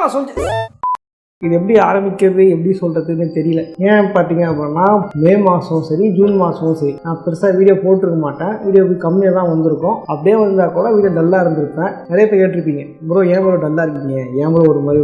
நான் சொல்லிட்டு இது எப்படி ஆரம்பிக்கிறது எப்படி சொல்கிறதுன்னு தெரியல. ஏன் பார்த்தீங்க அப்படின்னா மே மாதம் சரி ஜூன் மாதமும் சரி நான் பெருசாக வீடியோ போட்டிருக்க மாட்டேன். வீடியோ கம்மியாக தான் வந்திருக்கும். அப்படியே வந்தால் கூட வீடியோ டல்லாக இருந்திருப்பேன். நிறைய பேர் கேட்டிருப்பீங்க, ப்ரோ ஏன் ப்ரோ டல்லாக இருக்கீங்க, ஏன் ப்ரோ ஒரு மாதிரி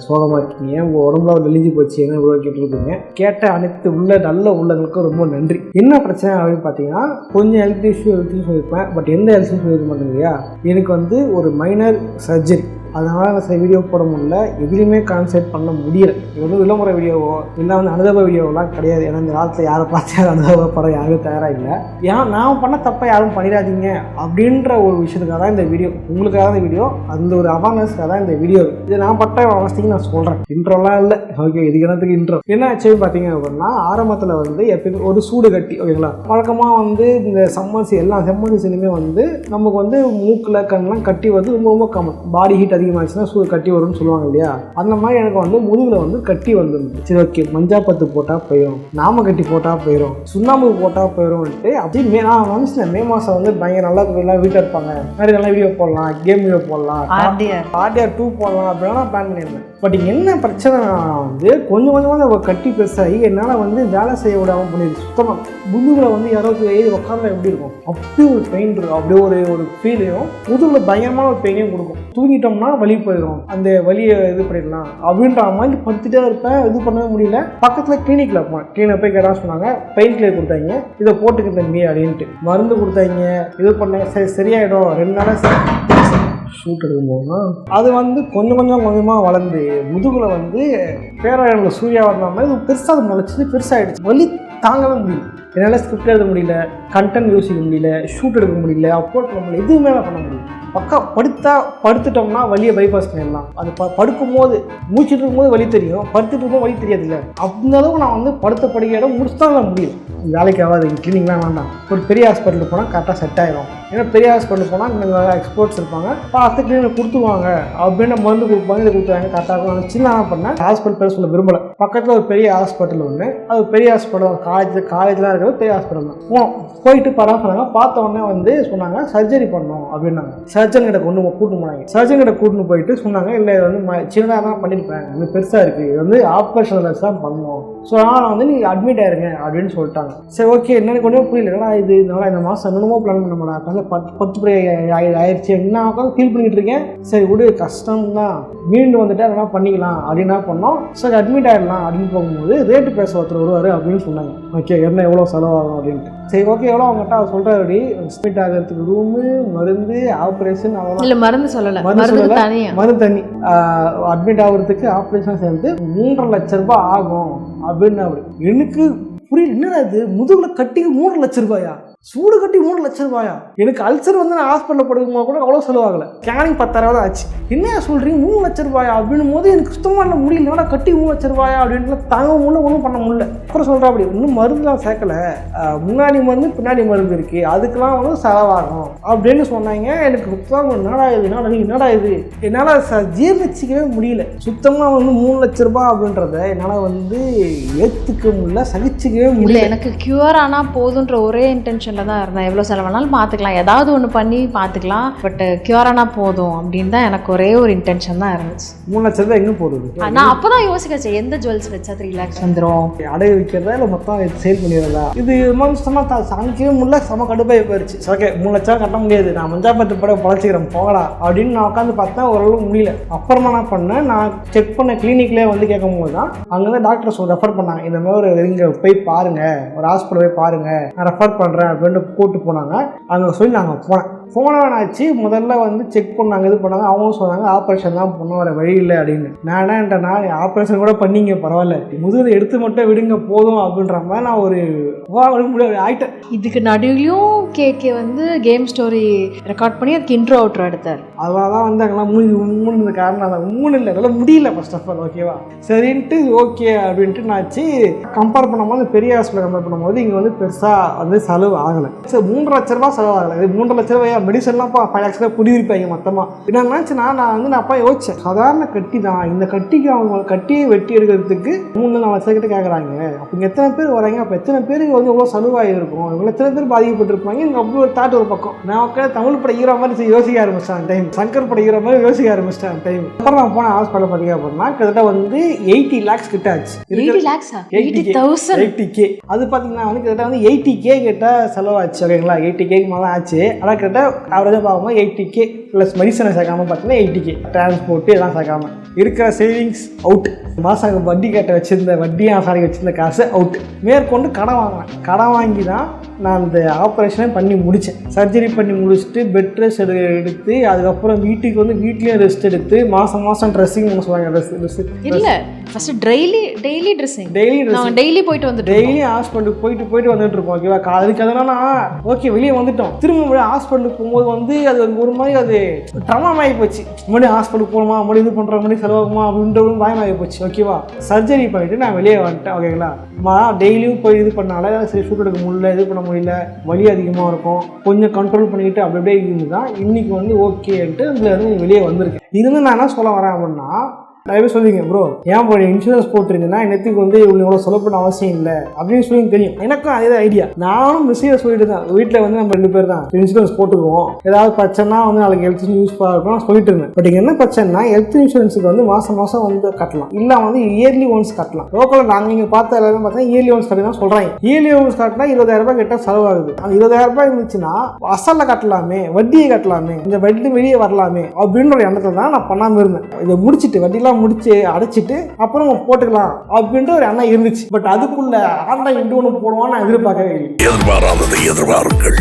சோகமாக இருக்கீங்க, ஏன் உங்கள் உடம்புல டெலிஜி போச்சு என்ன ப்ரோ கேட்டிருப்பீங்க. கேட்ட அனைத்து நல்ல உள்ளவங்களுக்கும் ரொம்ப நன்றி. என்ன பிரச்சனை அப்படின்னு பார்த்தீங்கன்னா கொஞ்சம் ஹெல்த் இஷ்யூ சொல்லியிருப்பேன். பட் எந்த ஹெல்த் இஷ்யூ சொல்லியிருக்க மாட்டேங்க இல்லையா. எனக்கு வந்து ஒரு மைனர் சர்ஜரி, அதனால் சில வீடியோ போட முடியல, எதுலையுமே கான்சென்ட்ரேட் பண்ண முடியல. இது வந்து விளம்பர வீடியோவோ இல்லை வந்து அனுபவ வீடியோவெலாம் கிடையாது. ஏன்னா இந்த காலத்தில் யாரை பார்த்து யாரும் அனுபவ படம் யாரும் தயாராக இல்லை. ஏன் நான் பண்ண தப்பை யாரும் பண்ணிடாதீங்க அப்படின்ற ஒரு விஷயத்துக்காக தான் இந்த வீடியோ, உங்களுக்காக தான் இந்த வீடியோ, அந்த ஒரு அவேர்னஸ்க்காக தான் இந்த வீடியோ. இது நான் பட்ட அவஸ்தைக்கு நான் சொல்கிறேன், இன்ட்ரோலாம் இல்லை. ஓகே, இதுக்கு என்னத்துக்கு இன்ட்ரோ. என்ன ஆச்சு பார்த்தீங்க அப்படின்னா ஆரம்பத்தில் வந்து எப்பயுமே ஒரு சூடு கட்டி, ஓகேங்களா, வழக்கமாக வந்து இந்த சம்மர்ஸ் எல்லா சம்மர்ஸ்லையுமே வந்து நமக்கு வந்து மூக்கில் கண்ணெலாம் கட்டி வந்து ரொம்ப ரொம்ப காமன். பாடி ஹீட் அதிகமாகிடுச்சுன்னா சூடு கட்டி வரும்னு சொல்லுவாங்க இல்லையா. அந்த மாதிரி எனக்கு வந்து முதுகில் வந்து கட்டி வந்துருந்துச்சு. சரி ஓகே, மஞ்சாப்பத்து போட்டால் போயிடும், நாம கட்டி போட்டால் போயிடும், சுண்ணாம்பு போட்டால் போயிடும்ட்டு அப்படியே நான் மனுஷன் மே மாதம் வந்து பயங்கர நல்லா எல்லாம் வீட்டில் இருப்பாங்க, நிறைய நல்லா வீடியோ போடலாம், கேம் வீடியோ போடலாம், ஆர்டிஆர் 2 போடலாம் அப்படின்னா நான் பிளான் பண்ணியிருந்தேன். பட் என்ன பிரச்சனை வந்து கொஞ்சம் கொஞ்சமாக கட்டி பெருசாகி என்னால் வந்து வேலை செய்ய விடாமல் பண்ணிடுச்சு. சுத்தமாக முதுகில் வந்து யாராவது உட்காந்தா எப்படி இருக்கும் அப்படி ஒரு பெயின் இருக்கும், அப்படியே ஒரு ஃபீலையும் முதுகில் பயங்கரமான ஒரு பெயினையும் கொடுக்கும். தூங்கிட்டோம்னா வலி போயிடும், அந்த வலியை இது பண்ணிடலாம் அப்படின்ற மாதிரி படுத்துட்டே இருப்பேன். இது பண்ணவே முடியல. பக்கத்தில் கிளினிக்கில் போனேன். கிளினிக் போய் கேட்டா சொன்னாங்க பெயின் கிளியர் கொடுத்தாங்க, இதை போட்டுக்க தம்பி அப்படின்ட்டு மருந்து கொடுத்தாங்க. இது பண்ண சரியாயிடும் 2 நாளாக ஷூட் எடுக்கும்போதுனா அது வந்து கொஞ்சமாக வளர்ந்து முதுகில் வந்து பேராயணில் சூர்யா வந்த மாதிரி பெருசாக அது முளைச்சி பெருசாகிடுச்சு. வலி தாங்கவே முடியல. என்னால் ஸ்கிரிப்ட் எழுத முடியல, கண்டென்ட் யோசிக்க முடியல, ஷூட் எடுக்க முடியல, அப்லோட் பண்ண முடியல, எதுவுமே பண்ண முடியல. படுத்துட்டோம்னா வலியை பைபாஸ் பண்ணிடலாம். அது படுக்கும்போது மூச்சுட்டு இருக்கும்போது வலி தெரியும், படுத்துட்டு இருக்கும்போது வலி தெரியாது இல்லை. அந்த அளவுக்கு நான் வந்து படுத்த படுக்கையோட முடிச்சுதான் முடியும். வேலைக்கு ஆகாது, கிளினிக்லாம் வேண்டாம். ஒரு பெரிய ஹாஸ்பிட்டலுக்கு போனால் கரெக்டாக செட் ஆகிடும். ஏன்னா பெரிய ஹாஸ்பிட்டலுக்கு போனால் இங்கே எக்ஸ்பர்ட்ஸ் இருப்பாங்க, பார்த்து கிளினிக் கொடுத்துருவாங்க அப்படின்னு மருந்து கொடுப்பாங்க, இதை கொடுத்துருவாங்க கரெக்டாக இருக்கும். சின்ன பண்ணேன் ஹாஸ்பிட்டல் பேர் சொல்ல விரும்பலை. பக்கத்தில் ஒரு பெரிய ஹாஸ்பிட்டல் ஒன்று, அது பெரிய ஹாஸ்பிட்டல் காலேஜ்லாம் இருக்கிறது பெரிய ஹாஸ்பிட்டல் தான். போயிட்டு சொன்னாங்க. பார்த்த உடனே வந்து சொன்னாங்க சர்ஜரி பண்ணோம் அப்படின்னாங்க. சர்ஜன் கிட்ட கூட்டு போனாங்க. சர்ஜன் கிட்ட கூட்டின்னு போயிட்டு சொன்னாங்க இல்லை இது வந்து சின்னதாக தான் பண்ணியிருப்பேன், இது பெருசாக இருக்குது, இது வந்து ஆப்ரேஷன் தான் பண்ணோம், ஸோ அதனால் வந்து நீங்கள் அட்மிட் ஆயிருங்க அப்படின்னு சொல்லிட்டாங்க. சரி ஓகே, என்னென்னு கொஞ்சம் புரியல. ஏன்னா இது இதனால் இந்த மாதம் என்னமோ பிளான் பண்ண மாட்டாங்க, 10 ஆயிடுச்சு என்ன உட்காந்து ஃபீல் பண்ணிட்டு இருக்கேன். சரி விடு, கஷ்டம் தான், மீண்டு வந்துட்டு அதெல்லாம் பண்ணிக்கலாம் அப்படின்னு பண்ணோம். சரி அட்மிட் ஆகிடலாம் அப்படின்னு போகும்போது ரேட்டு பேச ஒருத்தர் வருவார் அப்படின்னு சொன்னாங்க. ஓகே, என்ன எவ்வளோ செலவாகும் அப்படின்ட்டு. சரி ஓகே, எவ்வளோ அவங்ககிட்ட அவர் சொல்கிறாரு, அட்மிட் ஆகிறதுக்கு ரூமு, மருந்து, ஆப்ரேஷன், அதெல்லாம் மருந்து சொல்லலை, மருந்து தண்ணி, அட்மிட் ஆகிறதுக்கு ஆப்ரேஷன் சேர்ந்து 3.5 லட்ச ரூபாய் ஆகும் அப்படின்னு. அப்படி எனக்கு புரியல, என்னடா இது முதுகில் கட்டிக்கு 3 லட்ச ரூபாயா, சூடு கட்டி 3 லட்ச ரூபாயா. எனக்கு அல்சர் வந்து நான் ஹாஸ்பிட்டலில் படுக்கும்போது கூட அவ்வளோ செலவாகலை, ஸ்கேனிங் 10,000 தான் ஆச்சு. என்ன சொல்கிறீங்க 3 லட்ச ரூபாயா அப்படின்னும் போது எனக்கு சுத்தமாக முடியல. கட்டி 3 லட்ச ரூபாயா அப்படின்ட்டு தாங்க முடியல, ஒன்றும் பண்ண முடியல. அப்புறம் சொல்கிறேன் அப்படி இன்னும் மருந்துலாம் சேர்க்கலை, முன்னாடி மருந்து பின்னாடி மருந்து இருக்குது, அதுக்கெலாம் வந்து செலவாகும் அப்படின்னு சொன்னாங்க. எனக்கு சுத்தமாக என்னடா இது என்னால் ஜீர்ணிச்சிக்கவே முடியல. சுத்தமாக வந்து 3 லட்ச ரூபாய் அப்படின்றத என்னால் வந்து ஏற்றுக்க முடியல, சகிச்சிக்கவே முடியல. எனக்கு க்யூர் ஆனால் போதுன்ற ஒரே இன்டென்ஷன் தான் இருந்தேன். எவ்வளோ செலவானாலும் பார்த்துக்கலாம், ஏதாவது ஒன்று பண்ணி பார்த்துக்கலாம், பட் க்யூரானா போதும் அப்படின்னு தான் எனக்கு ஒரே ஒரு இன்டென்ஷன் தான் இருந்துச்சு. 3 லட்சம் தான் எங்கே போடுது? நான் அப்போ தான் யோசிக்கச்சேன், எந்த ஜுவல்ஸ் வச்சா 3 lakhs வந்துடும், அடைய வைக்கிறதா இல்லை மொத்தம் சேல் பண்ணிடுறதா. இது சொன்னால் சாங்கிக்கவே முடியல, செம கடுப்பாக போயிடுச்சு. ஓகே 3 லட்சம் கட்ட முடியாது, நான் மஞ்சாப்பத்து பட பழச்சிக்கிறேன் போகலாம் அப்படின்னு நான் உட்காந்து பார்த்தேன். ஓரளவு முடியல. அப்புறமா நான் பண்ணேன், நான் செக் பண்ண கிளினிக்லேயே வந்து கேட்கும் போது தான் அங்கே தான் டாக்டர் ரெஃபர் பண்ணாங்க. இந்த மாதிரி ஒரு இங்கே போய் பாருங்கள், ஒரு ஹாஸ்பிட்டல் போய் பாருங்கள், நான் ரெஃபர் பண்ணுறேன் அப்படின்ட்டு கூப்பிட்டு போனாங்க. அங்கே சொல்லி நாங்கள் போனாச்சு. முதல்ல வந்து செக் பண்ணாங்க, இது பண்ணாங்க. அவங்களும் சொன்னாங்க ஆப்ரேஷன் தான் பண்ண வர வழி இல்லை அப்படின்னு. நான் என்னன்றேன்னா ஆப்ரேஷன் கூட பண்ணிங்க பரவாயில்ல, முதுகில் எடுத்து மட்டும் விடுங்க போதும் அப்படின்ற மாதிரி நான் ஒரு முடியாது ஆகிட்டேன். இதுக்கு நடுவிலையும் கேக்கே வந்து கேம் ஸ்டோரி ரெக்கார்ட் பண்ணி அதுக்கு இன்ட்ரோ அவுட்ரோ எடுத்தார். அதனால தான் வந்து அங்கெல்லாம் மூணு காரணம் அதான் மூணு இல்லை, அதெல்லாம் முடியல ஃபர்ஸ்ட் ஆஃப் ஆல். ஓகேவா சரின்ட்டு ஓகே அப்படின்ட்டு நாச்சு. கம்பேர் பண்ணும்போது பெரிய ஹாஸ்பிட்டல் கம்பேர் பண்ணும்போது இங்கே வந்து பெருசாக வந்து செலவு ஆகலை. சரி 3 லட்ச ரூபா செலவு ஆகலை. இது 3 லட்ச ரூபாய் மெடிசன்லாம் 5 lakhs குடியிருப்பாங்க மொத்தமாக. என்னச்சுன்னா நான் வந்து நான் அப்பா யோசிச்சேன், சாதாரண கட்டி தான், இந்த கட்டிக்கு அவங்க கட்டியை வெட்டி எடுக்கிறதுக்கு 3-4 லட்சம் கிட்ட கேட்குறாங்க. அப்போ எத்தனை பேர் வராங்க, அப்போ எத்தனை பேருக்கு வந்து எவ்வளோ செலவாகிருக்கும், இவங்க எத்தனை பேர் பாதிக்கப்பட்டிருப்பாங்க. எனக்கு அப்படி ஒரு தாட் ஒரு பக்கம். நான் உட்காந்து தமிழ் படம் ஹீரோ மாதிரி யோசிக்க ஆரம்பிச்சேன் டைம். சங்கர் படைக்கிற மாதிரி யோசிக்க ஆரம்பிச்சிட்டேன் டைம். அப்புறம் நான் போன ஹாஸ்பிட்டல் பார்த்தீங்க அப்படின்னா கிட்டத்தட்ட வந்து 80 lakhs கிட்ட ஆச்சு. 80K. அது பார்த்தீங்கன்னா வந்து கிட்டத்தட்ட வந்து 80K கிட்ட செலவாச்சு. ஓகேங்களா, 80K மேலே ஆச்சு. ஆனால் கிட்டத்தட்ட அவரேஜாக பார்க்கும்போது 80K ப்ளஸ் மெடிசனை சேர்க்காம பார்த்தீங்கன்னா 80K டிரான்ஸ்போர்ட்டு இதெல்லாம் சேர்க்காம இருக்கிற சேவிங்ஸ் அவுட். மாதம் வட்டி கட்ட வச்சிருந்த வட்டியும் ஆசாரி வச்சிருந்த காசு அவுட். மேற்கொண்டு கடன் வாங்கினேன். கடன் வாங்கி தான் நான் அந்த ஆப்ரேஷனை பண்ணி முடித்தேன். சர்ஜரி பண்ணி முடிச்சுட்டு பெட் ரெஸ்ட் எடுத்து அதுக்கப்புறம் வீட்டுக்கு வந்து வீட்லேயும் ரெஸ்ட் எடுத்து மாதம் ட்ரெஸ்ஸிங் பண்ண சொல்லுவாங்க. இல்லை ஃபஸ்ட்டு டெய்லி ட்ரெஸ்ஸிங் டெய்லி போயிட்டு வந்துட்டு டெய்லி ஹாஸ்பிட்டலுக்கு போயிட்டு வந்துட்டு இருக்கோம். ஓகேவா, அதுக்கு அதனால ஓகே வெளியே வந்துட்டோம். திரும்ப ஹாஸ்பிட்டலுக்கு போகும்போது வந்து அது ஒரு மாதிரி அது ட்ராமாகி போச்சு. மறுபடியும் ஹாஸ்பிட்டலுக்கு போகணுமா, மறுபடியும் இது பண்ணுற மாதிரி செலவாகுமா அப்படின்ற ஒரு பயமாகி போச்சு. ஓகேவா, சர்ஜரி பண்ணிட்டு நான் வெளியே வந்துட்டேன். ஓகேங்களா, டெய்லியும் போய் இது பண்ணால சரி ஷூட் எடுக்க முடியல, இது பண்ண முடியல, வலி அதிகமாக இருக்கும், கொஞ்சம் கண்ட்ரோல் பண்ணிக்கிட்டு அப்படியே இருந்து தான் இன்றைக்கி வந்து ஓகேன்ட்டு அதில் இருந்து வெளியே வந்திருக்கேன். இருந்து நான் என்ன சொல்ல வரேன் அப்படின்னா, நிறைய பேர் சொல்லுவீங்க ப்ரோ ஏன் போய் இன்சூரன்ஸ் போட்டுருந்தீங்கன்னா என்னத்துக்கு வந்து இவ்வளோ செலவு பண்ண அவசியம் இல்லை அப்படின்னு சொல்லி தெரியும். எனக்கும் அதே ஐடியா. நானும் மெசேஜ் சொல்லிட்டு தான் வீட்டில் வந்து நம்ம 2 பேர் தான் இன்சூரன்ஸ் போட்டுக்குவோம், ஏதாவது பிரச்சனைனா வந்து நாளைக்கு ஹெல்த் யூஸ்ஃபுல்லாக இருக்கும் சொல்லிட்டு இருந்தேன். பட் என்ன பிரச்சனைனா ஹெல்த் இன்சூரன்ஸுக்கு வந்து மாதம் வந்து கட்டலாம், இல்லை வந்து இயர்லி ஒன்ஸ் கட்டலாம். லோக்கலில் நாங்கள் இங்கே பார்த்த எல்லாருமே பார்த்தீங்கன்னா இயர்லி ஒன்ஸ் கட்டி தான் சொல்கிறாங்க. இயர்லி ஒன்ஸ் கட்டினா 20,000 கிட்ட செலவாகுது. அந்த 20,000 இருந்துச்சுன்னா அசலில் கட்டலாமே, வட்டியை கட்டலாமே, இந்த வட்டி வெளியே வரலாமே அப்படின்ற ஒரு எண்ணத்தில் தான் நான் பண்ணாமல் இருந்தேன். இதை முடிச்சுட்டு வட்டிலாம் முடிச்சு அடைச்சிட்டு அப்புறம் போட்டுக்கலாம் அப்படின்ற ஒரு எண்ணம் இருந்துச்சு. பட் அதுக்குள்ள ஆன்லைன் இண்டு ஒன்று போடுவான்னு நான் எதிர்பார்க்கவே இல்லை. எதிர்பார்ப்புகள்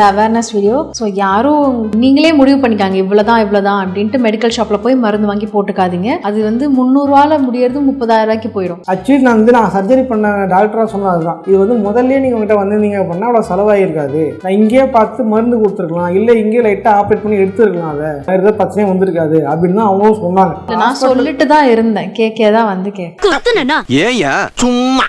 அவேர்னஸ் வீடியோ. ஸோ யாரும் நீங்களே முடிவு பண்ணிக்காங்க இவ்வளோதான் அப்படின்ட்டு மெடிக்கல் ஷாப்பில் போய் மருந்து வாங்கி போட்டுக்காதீங்க. அது வந்து 300 ரூபாயில் முடியறது 30,000 போயிடும். ஆக்சுவலி நான் சர்ஜரி பண்ண டாக்டராக சொன்னது அதுதான். இது வந்து முதல்ல நீங்கள் உங்கள்கிட்ட வந்திருந்தீங்க அப்படின்னா அவ்வளோ செலவாயிருக்காது. நான் இங்கேயே பார்த்து மருந்து கொடுத்துருக்கலாம், இல்லை இங்கேயே லைட்டாக ஆப்ரேட் பண்ணி எடுத்துருக்கலாம், அதை எதாவது பிரச்சனையும் வந்திருக்காது அப்படின்னு தான் அவங்களும் சொன்னாங்க. நான் சொல்லிட்டு தான் இருந்தேன், கேட்கே தான் வந்து சும்மா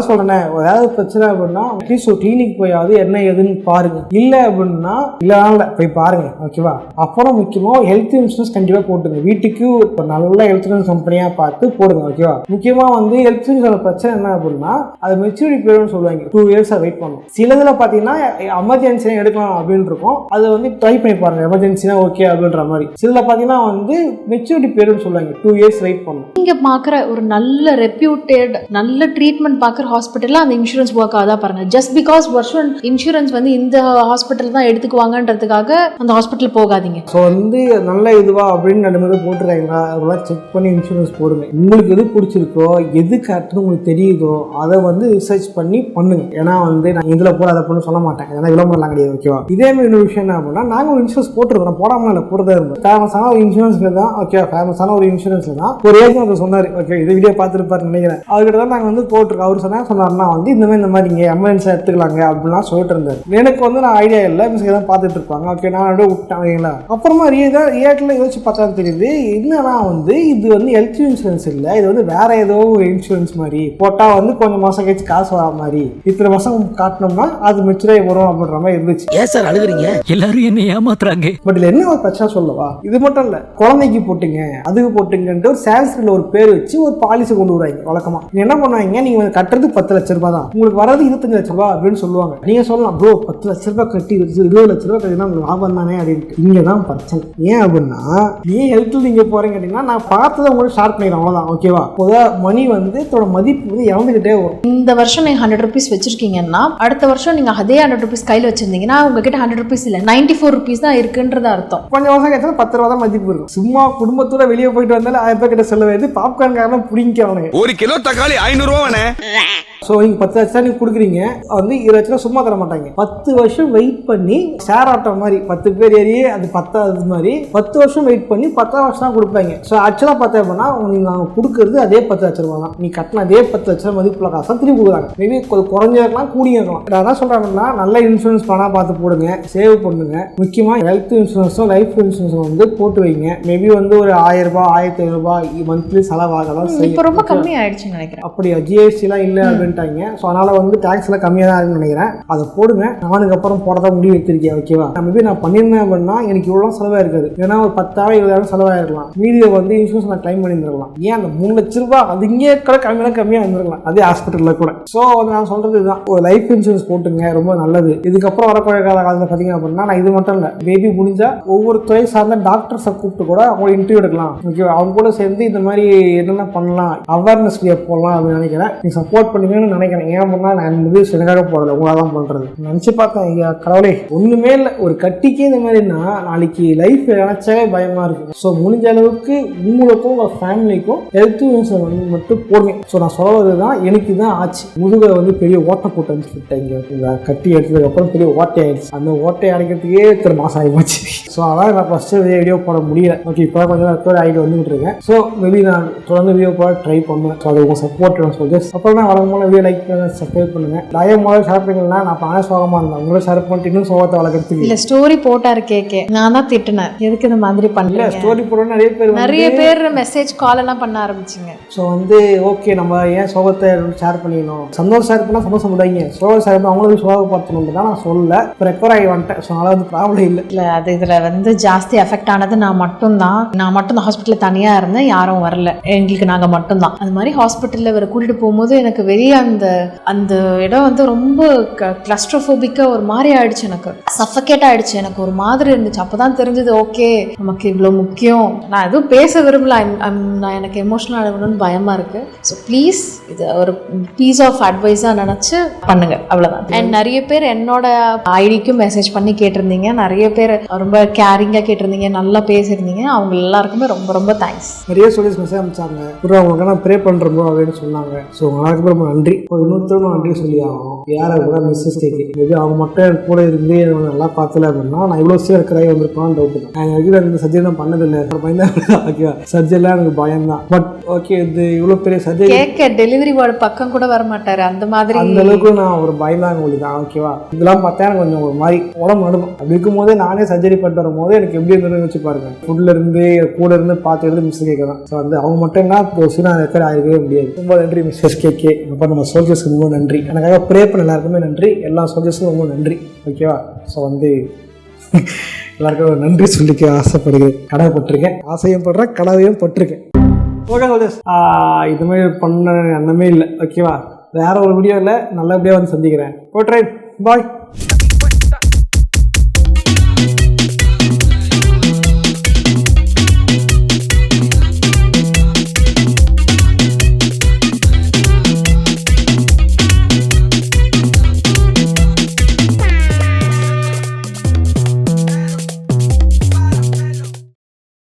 சொல்றேன். ஏதாவது பிரச்சனை அப்படின்னா அட்லீஸ்ட் ஒரு கிளினிக் போயாவது என்ன ஏதுன்னு பாருங்க. இல்லை அப்படின்னா இல்லை போய் பாருங்க. ஓகேவா, அப்புறம் முக்கியமாக ஹெல்த் இன்சூரன்ஸ் கண்டிப்பாக போட்டுங்க. வீட்டுக்கு ஒரு நல்ல ஹெல்த் இன்சூரன்ஸ் கம்பெனியாக பார்த்து போடுங்க. ஓகேவா, முக்கியமாக வந்து ஹெல்த் இன்சூரன்ஸ் பிரச்சனை என்ன அப்படின்னா அது மெச்சூரிட்டி பீரியட்னு சொல்லுவாங்க. 2 years வெயிட் பண்ணணும். சிலதில் பார்த்தீங்கன்னா எமர்ஜென்சியாக எடுக்கலாம் அப்படின்னு இருக்கும். அதை வந்து ட்ரை பண்ணி பாருங்க, எமர்ஜென்சினா ஓகே அப்படின்ற மாதிரி. சிலதில் பார்த்தீங்கன்னா வந்து மெச்சூரிட்டி பீரியட்னு சொல்லுவாங்க, 2 years வெயிட் பண்ணணும். நீங்க பார்க்குற ஒரு நல்ல ரெப்யூட்டட் நல்ல ட்ரீட்மெண்ட் பார்க்குற ஹாஸ்பிட்டலில் அந்த இன்சூரன்ஸ் ஒர்க் ஆகுதா பாருங்க. ஜஸ்ட் பிகாஸ் வருஷம் இன்சூரன்ஸ் வந்து இந்த ஹாஸ்பிட்டல் தான் எடுத்துக்குவாங்கன்றதுக்காக அந்த ஹாஸ்பிட்டல் போகாதீங்க. ஸோ வந்து நல்ல இதுவா அப்படின்னு 2 பேர் போட்டுருக்காங்களா அதெல்லாம் செக் பண்ணி இன்சூரன்ஸ் போடுங்க. உங்களுக்கு எது பிடிச்சிருக்கோ எது கரெக்டுன்னு உங்களுக்கு தெரியுதோ அதை வந்து ரிசர்ச் பண்ணி பண்ணுங்க. ஏன்னா வந்து நான் இதில் போட அதை பண்ண சொல்ல மாட்டேன், ஏன்னா விளம்பரம்லாம் கிடையாது. ஓகேவா, இதே மாதிரி ஒரு விஷயம் என்ன அப்படின்னா நாங்கள் ஒரு இன்சூரன்ஸ் போட்டுருக்கோம், போடாமல் இல்லை போடுறதா இருந்தோம். ஃபேமஸான ஒரு இன்சூரன்ஸ்ல தான். ஓகே, ஃபேமஸான ஒரு இன்சூரன்ஸ்ல தான் ஒரு ஏஜென்ட் சொன்னார். ஓகே, இது வீடியோ பார்த்துருப்பாருன்னு நினைக்கிறேன். அவர்கிட்ட தான் நாங்கள் வந்து போட்டிருக்கோம். அவர் சொன்னார்னா வந்து இந்த மாதிரி இங்கே எமர்ஜென்சி எடுத்துக்கலாங்க அப்படின்லாம் சொல்லிட்டு இருந்தார். எனக்கு வந்து நான் ஐடியா இல்லை, மிஸ்க்கு தான் பார்த்துட்டு இருப்பாங்க. ஓகே, நான் அப்படியே விட்டாங்களா. அப்புறமா ரியாக்டில் யோசிச்சு பார்த்தா தெரியுது என்னன்னா வந்து இது வந்து ஹெல்த் இன்சூரன்ஸ் இல்லை, இது வந்து வேற ஏதோ ஒரு இன்சூரன்ஸ் மாதிரி போட்டால் வந்து கொஞ்சம் மாதம் கழிச்சு காசு வர மாதிரி, இத்தனை மாதம் காட்டினோம்னா அது மெச்சூராகி வரும் அப்படின்ற மாதிரி இருந்துச்சு. ஏன் சார் அழுகுறீங்க? எல்லாரும் என்ன ஏமாத்துறாங்க. பட் இதில் என்ன ஒரு பிரச்சனை சொல்லவா, இது மட்டும் இல்லை, குழந்தைக்கு போட்டுங்க அதுக்கு போட்டுங்கன்ட்டு ஒரு சான்ஸ்கிரிட்ல ஒரு பேர் வச்சு ஒரு பாலிசி கொண்டு வருவாங்க. வழக்கமாக நீங்கள் என்ன பண்ணுவாங்க, நீங்கள் கட்டுறது 10 லட்ச ரூபாய் தான், உங்களுக்கு வரது 25 லட்ச ரூபாய் அப்படின்னு சொல்லுவாங்க. நீங்க சொல்லலாம் ப்ரோ 10 லட்ச ரூபாய் கட்டி 20 லட்ச ரூபாய் கட்டினா உங்களுக்கு லாபம் தானே அப்படின்ட்டு. இங்கே தான் பிரச்சனை. ஏன் அப்படின்னா ஏன் ஹெல்த்தில் நீங்கள் போகிறீங்க கேட்டிங்கன்னா நான் பார்த்ததை உங்களுக்கு ஷார்ட் பண்ணிடுறேன், அவ்வளோதான். ஓகேவா, மணி வந்து இதோட மதிப்பு வந்து இறந்துகிட்டே வரும். இந்த வருஷம் நீங்கள் 100 rupees வச்சிருக்கீங்கன்னா அடுத்த வருஷம் நீங்கள் அதே 100 rupees கையில் வச்சிருந்தீங்கன்னா உங்ககிட்ட 100 rupees இல்லை 94 rupees தான் இருக்குன்றது அர்த்தம். கொஞ்சம் வருஷம் கேட்டால் 10 ரூபா தான் மதிப்பு இருக்கும். சும்மா குடும்பத்தோட வெளியே போயிட்டு வந்தாலும் 1000 ரூபாய் கிட்ட செலவு பாப்கார்ன் காரணம் பிடிக்கவனுங்க. 1 கிலோ தக்காளி 500 ரூபாய். ஸோ நீங்கள் 10 லட்சம் நீங்கள் கொடுக்குறீங்க, வந்து 20 லட்சம் சும்மா தர மாட்டாங்க. 10 வருஷம் வெயிட் பண்ணி ஷேர் ஆட்டம் மாதிரி 10 பேர் ஏறியே அது 10வது மாதிரி 10 வருஷம் வெயிட் பண்ணி 10ஆம் வருஷம் தான் கொடுப்பாங்க. ஸோ ஆக்சுவலாக பார்த்தா அப்படின்னா நீங்கள் கொடுக்குறது அதே 10 லட்ச ரூபா தான். நீ கட்டின அதே 10 லட்சம் மதிப்புள்ள காசை திருப்பி கொடுக்குறாங்க. மேபி குறைஞ்சிருக்கலாம் கூடியிருக்கலாம். நான் தான் சொல்கிறாங்கன்னா நல்ல இன்சூரன்ஸ் பணம் பார்த்து போடுங்க, சேவ் பண்ணுங்க. முக்கியமாக ஹெல்த் இன்சூரன்ஸும் லைஃப் இன்சூரன்ஸும் வந்து போட்டு வைங்க. மேபி வந்து ஒரு 1000 ரூபாய் 1500 ரூபாய் மந்த்லி செலவாகலாம். இப்போ ரொம்ப கம்மி ஆயிடுச்சுன்னு நினைக்கிறேன். அப்படியா, ஜிஎஸ்டிலாம் இல்லை அப்படின்னு பண்ணிட்டாங்க. ஸோ அதனால் வந்து டேக்ஸ்லாம் கம்மியாக தான் இருக்குன்னு நினைக்கிறேன். அதை போடுங்க. நானுக்கு அப்புறம் போடதான் முடிவு எடுத்திருக்கேன். ஓகேவா? நம்ம நான் பண்ணியிருந்தேன் அப்படின்னா எனக்கு இவ்வளோ செலவாக இருக்காது. ஏன்னா ஒரு 10,000 20,000 செலவாயிருக்கலாம். மீதியை வந்து இன்சூரன்ஸ் நான் கிளைம் பண்ணியிருந்துருக்கலாம். ஏன் அந்த 3 லட்ச ரூபா அது இங்கே கூட கம்மியாக இருந்திருக்கலாம் அதே ஹாஸ்பிட்டலில் கூட. ஸோ நான் சொல்கிறது இதுதான், ஒரு லைஃப் இன்சூரன்ஸ் போட்டுங்க, ரொம்ப நல்லது. இதுக்கப்புறம் வரக்கூடிய காலத்தில் பார்த்தீங்க அப்படின்னா நான் இது மட்டும் இல்லை, பேபி முடிஞ்சால் ஒவ்வொரு துறை சார்ந்த டாக்டர்ஸை கூப்பிட்டு கூட அவங்க இன்டர்வியூ எடுக்கலாம். ஓகேவா? அவங்க கூட சேர்ந்து இந்த மாதிரி என்னென்ன பண்ணலாம், அவேர்னஸ் போடலாம் அப்படின்னு நினைக்கிறேன். நீ சப்போர்ட் பண்ணுவீங்கன்னு நினைக்கிறேன். ஏன் அப்படின்னா நான் முடிவு எனக்காக போடல, உங்களாக தான் பண்ணுறது. நினச்சி பார்த்தேன், கடவுளே ஒன்றுமே இல்லை, ஒரு கட்டிக்கே இந்த மாதிரினா நாளைக்கு லைஃப் நினச்சாவே பயமாக இருக்கும். ஸோ முடிஞ்ச அளவுக்கு உங்களுக்கும் உங்கள் ஃபேமிலிக்கும் ஹெல்த் இன்சூரன்ஸ் வந்து மட்டும் போடுங்க. ஸோ நான் சொல்வது தான், எனக்கு தான் ஆச்சு. முதுகை வந்து பெரிய ஓட்டை போட்டு அனுப்பிச்சுட்டேன். இங்கே கட்டி எடுத்ததுக்கப்புறம் பெரிய ஓட்டை ஆயிடுச்சு. அந்த ஓட்டையை அடைக்கிறதுக்கே இத்தனை மாதம் ஆகி போச்சு. ஸோ அதான் நான் ஃபஸ்ட்டு வீடியோ போட முடியல. ஓகே, இப்போ கொஞ்சம் ரெக்கவர் ஆகிட்டு வந்துட்டு இருக்கேன். ஸோ மேபி நான் தொடர்ந்து வீடியோ போட ட்ரை பண்ணுவேன். ஸோ அது உங்கள் சப்போர்ட் சொல்லி அப்புறம் தான் வழக்கமான வீடியோ லைக் பண்ணுங்க, சப்ஸ்கிரைப் பண்ணுங்கள். நிறைய முதல்ல ஷேர் பண்ணிங்கன்னா நான் பணம் சோகமாக இருந்தேன். உங்களோட ஷேர் பண்ணிட்டு இன்னும் சோகத்தை வளர்க்குறதுக்கு இல்லை. ஸ்டோரி போட்டாரு கேட்க, நான் தான் திட்டினேன், எதுக்கு இந்த மாதிரி பண்ணல. ஸ்டோரி போடணும் நிறைய பேர் மெசேஜ் கால் எல்லாம் பண்ண ஆரம்பிச்சிங்க. ஸோ வந்து ஓகே, நம்ம ஏன் சோகத்தை ஷேர் பண்ணிக்கணும், சந்தோஷம் ஷேர் பண்ணால் சந்தோஷம் விடாங்க, சோகம் ஷேர் பண்ணால் அவங்களுக்கு சோகப்படுத்தணும் தான் நான் சொல்லல. இப்போ ரெக்கவர் ஆகி வந்துட்டேன். ஸோ அதனால் வந்து ப்ராப்ளம் இல்லை. இல்லை, அது இதில் வந்து ஜாஸ்தி எஃபெக்ட் ஆனது நான் மட்டும் தான் ஹாஸ்பிட்டலில் தனியாக இருந்தேன், யாரும் வரல, எங்களுக்கு நாங்கள் மட்டும்தான். அது மாதிரி ஹாஸ்பிட்டலில் இவரை கூட்டிகிட்டு போகும்போது எனக்கு வெளியே அந்த இடம் வந்து ரொம்ப கிளஸ்ட்ரோஃபோபிக்காக ஒரு மாதிரி ஆயிடுச்சு. எனக்கு சஃபகேட் ஆயிடுச்சு. எனக்கு ஒரு மாதிரி இருந்துச்சு. அப்போ தான் தெரிஞ்சது, ஓகே நமக்கு இவ்வளோ முக்கியம். நான் எதுவும் பேச விரும்பல, நான் எனக்கு எமோஷனல் ஆகணும்னு பயமாக இருக்குது. ஸோ ப்ளீஸ் இது ஒரு பீஸ் ஆஃப் அட்வைஸாக நினச்சி பண்ணுங்க, அவ்வளோதான். அண்ட் நிறைய பேர் என்னோட ஐடிக்கும் மெசேஜ் பண்ணி கேட்டிருந்தீங்க. நிறைய பேர் ரொம்ப கேரிங்காக கேட்டிருந்தீங்க, நல்லா பேசியிருந்தீங்க. அவங்க எல்லாருக்குமே ரொம்ப ரொம்ப தேங்க்ஸ். நிறைய சொல்லி மெசேஜ் அனுப்பிச்சாங்க, அவங்களுக்கு நான் ப்ரே பண்ணுறோம் அப்படின்னு சொன்னாங்க. ஸோ எல்லாருக்குமே ரொம்ப நன்றி. இன்னொருத்தரும் நன்றி சொல்லி ஆகணும். யாரை கூட மிஸ்ஸஸ் கேட்கு மேபி அவங்க மட்டும் எனக்கு கூட இருந்து நல்லா பார்த்தல அப்படின்னா நான் இவ்வளோ சீக்கிரம் கிராய் வந்திருப்பான்னு டவுட் தான். எனக்கு இந்த சர்ஜரி நான் பண்ணதில்லை, பயந்தான். ஓகேவா? சர்ஜரிலாம் எனக்கு பயம்தான். பட் ஓகே, இது இவ்வளோ பெரிய சர்ஜரி கேட்க டெலிவரி வார்டு பக்கம் கூட வர மாட்டாரு, அந்த மாதிரி அந்த அளவுக்கு நான் ஒரு பயந்தாங்க உங்களுக்கு தான். ஓகேவா? இதெல்லாம் பார்த்தா எனக்கு கொஞ்சம் ஒரு மாதிரி உடம்பு நடுக்கும். அப்படி இருக்கும்போது நானே சர்ஜரி பண்ணிட்டு வரும்போது எனக்கு எப்படி இருந்ததுன்னு வச்சு பாருங்க. ஃபுட்ல இருந்து கூட இருந்து பார்த்து எடுத்து மிஸ் கேட்கலாம். ஸோ வந்து அவங்க மட்டும் தான் போச்சுன்னா ரெக்கார்ட் ஆகிருக்கவே முடியாது. ரொம்ப நன்றி மிஸ்ஸஸ் கேகே. இப்போ நம்ம சோல்ஜர்ஸ்க்கு ரொம்ப நன்றி. எனக்காக ப்ரே பண்ண எல்லாருக்குமே நன்றி. எல்லா சோல்ஜர்ஸுக்கும் ரொம்ப நன்றி. ஓகேவா? ஸோ வந்து எல்லாருக்கும் நன்றி சொல்லிக்க ஆசைப்படுகிறேன், கடமைப்பட்டிருக்கேன், ஆசையும் படுறேன், கடவையும் பட்டிருக்கேன். ஓகே சோல்ஜர்ஸ், இது மாதிரி பண்ண எண்ணமே இல்லை. ஓகேவா? வேற ஒரு வீடியோவில் நல்லபடியாக வந்து சந்திக்கிறேன். ஓ ட்ரைட் பாய்.